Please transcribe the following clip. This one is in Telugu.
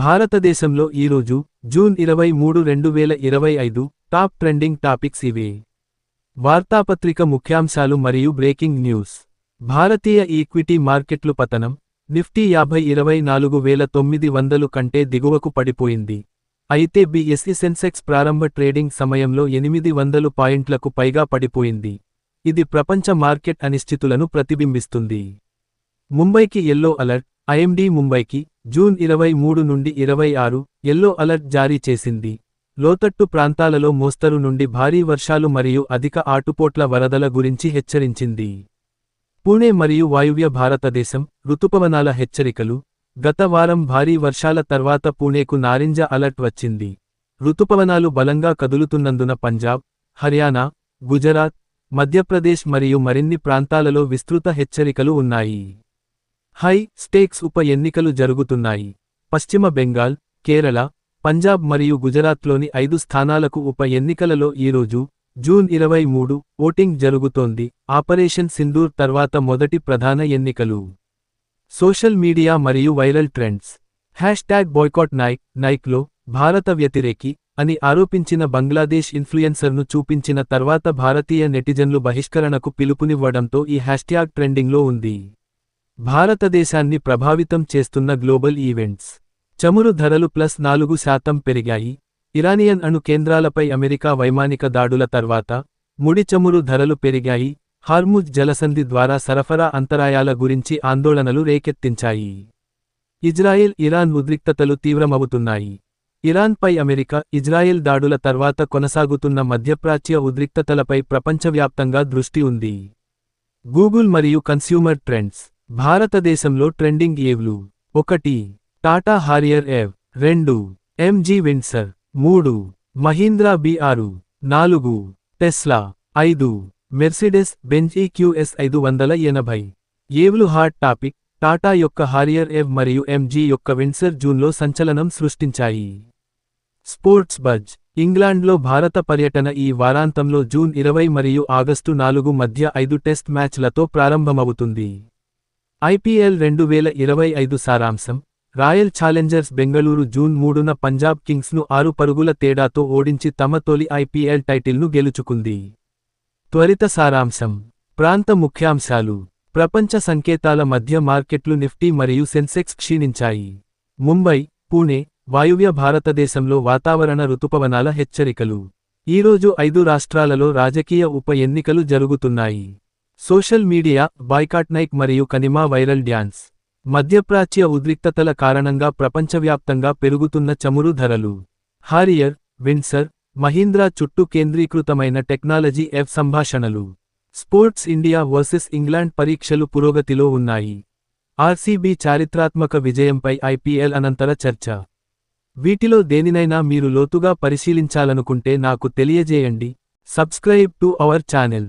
భారతదేశంలో ఈరోజు జూన్ 23, 2025 టాప్ ట్రెండింగ్ టాపిక్స్ ఇవే. వార్తాపత్రిక ముఖ్యాంశాలు మరియు బ్రేకింగ్ న్యూస్. భారతీయ ఈక్విటీ మార్కెట్లు పతనం. నిఫ్టీ 24,900 కంటే దిగువకు పడిపోయింది. అయితే బీఎస్ఈ సెన్సెక్స్ ప్రారంభ ట్రేడింగ్ సమయంలో 800 పాయింట్లకు పైగా పడిపోయింది. ఇది ప్రపంచ మార్కెట్ అనిశ్చితులను ప్రతిబింబిస్తుంది. ముంబైకి యెల్లో అలర్ట్. ఐఎండీ ముంబైకి జూన్ 23 నుండి 26 యెల్లో అలర్ట్ జారీ చేసింది. లోతట్టు ప్రాంతాలలో మోస్తరు నుండి భారీ వర్షాలు మరియు అధిక ఆటుపోట్ల వరదల గురించి హెచ్చరించింది. పూణే మరియు వాయువ్య భారతదేశం రుతుపవనాల హెచ్చరికలు. గత వారం భారీ వర్షాల తర్వాత పూణేకు నారింజ అలర్ట్ వచ్చింది. రుతుపవనాలు బలంగా కదులుతున్నందున పంజాబ్, హర్యానా, గుజరాత్, మధ్యప్రదేశ్ మరియు మరిన్ని ప్రాంతాలలో విస్తృత హెచ్చరికలు ఉన్నాయి. హై స్టేక్స్ ఉప ఎన్నికలు జరుగుతున్నాయి. పశ్చిమ బెంగాల్, కేరళ, పంజాబ్ మరియు గుజరాత్లోని 5 స్థానాలకు ఉప ఎన్నికలలో ఈరోజు జూన్ 23 ఓటింగ్ జరుగుతోంది. ఆపరేషన్ సింధూర్ తర్వాత మొదటి ప్రధాన ఎన్నికలు. సోషల్ మీడియా మరియు వైరల్ ట్రెండ్స్. #బాయ్కాట్ నైక్లో భారత వ్యతిరేకి అని ఆరోపించిన బంగ్లాదేశ్ ఇన్ఫ్లుయెన్సర్ను చూపించిన తర్వాత భారతీయ నెటిజన్లు బహిష్కరణకు పిలుపునివ్వడంతో ఈ హ్యాష్ట్యాగ్ ట్రెండింగ్లో ఉంది. భారతదేశాన్ని ప్రభావితం చేస్తున్న గ్లోబల్ ఈవెంట్స్. చమురు ధరలు +4% పెరిగాయి. ఇరానియన్ అణు కేంద్రాలపై అమెరికా వైమానిక దాడుల తర్వాత ముడి చమురు ధరలు పెరిగాయి. హార్ముజ్ జలసంధి ద్వారా సరఫరా అంతరాయాల గురించి ఆందోళనలు రేకెత్తించాయి. ఇజ్రాయెల్ ఇరాన్ ఉద్రిక్తతలు తీవ్రమవుతున్నాయి. ఇరాన్పై అమెరికా, ఇజ్రాయెల్ దాడుల తర్వాత కొనసాగుతున్న మధ్యప్రాచ్య ఉద్రిక్తతలపై ప్రపంచవ్యాప్తంగా దృష్టి ఉంది. గూగుల్ మరియు కన్స్యూమర్ ట్రెండ్స్. భారతదేశంలో ట్రెండింగ్ ఏవ్లు. 1 Tata Harrier EV. 2 MG Windsor. 3 Mahindra B6. 4 Tesla. 5 Mercedes Benz EQS 580. ఏవ్లు హాట్ టాపిక్. టాటా యొక్క హారియర్ ఎవ్ మరియు ఎంజీ యొక్క విండ్సర్ జూన్లో సంచలనం సృష్టించాయి. Sports buzz. ఇంగ్లాండ్లో భారత పర్యటన ఈ వారాంతంలో జూన్ 20 మరియు ఆగస్టు 4 మధ్య 5 టెస్ట్ మ్యాచ్లతో ప్రారంభమవుతుంది. ఐపీఎల్ 2025 సారాంశం. రాయల్ ఛాలెంజర్స్ బెంగళూరు జూన్ 3న పంజాబ్ కింగ్స్ను 6 పరుగుల తేడాతో ఓడించి తమ తొలి ఐపీఎల్ టైటిల్ను గెలుచుకుంది. త్వరిత సారాంశం. ప్రాంత ముఖ్యాంశాలు. ప్రపంచ సంకేతాల మధ్య మార్కెట్లు నిఫ్టీ మరియు సెన్సెక్స్ క్షీణించాయి. ముంబై, పూణే, వాయువ్య భారతదేశంలో వాతావరణ రుతుపవనాల హెచ్చరికలు. ఈరోజు 5 రాష్ట్రాలలో రాజకీయ ఉప ఎన్నికలు జరుగుతున్నాయి. సోషల్ మీడియా బాయ్కాట్ నైక్ మరియు కనిమా వైరల్ డ్యాన్స్. మధ్యప్రాచ్య ఉద్రిక్తతల కారణంగా ప్రపంచవ్యాప్తంగా పెరుగుతున్న చమురు ధరలు. హారియర్, విండ్సర్, మహీంద్రా చుట్టూ కేంద్రీకృతమైన టెక్నాలజీ ఎఫ్ సంభాషణలు. స్పోర్ట్స్ ఇండియా వర్సెస్ ఇంగ్లాండ్ పరీక్షలు పురోగతిలో ఉన్నాయి. ఆర్సీబీ చారిత్రాత్మక విజయంపై ఐపీఎల్ అనంతర చర్చ. వీటిలో దేనినైనా మీరు లోతుగా పరిశీలించాలనుకుంటే నాకు తెలియజేయండి. Subscribe to our channel.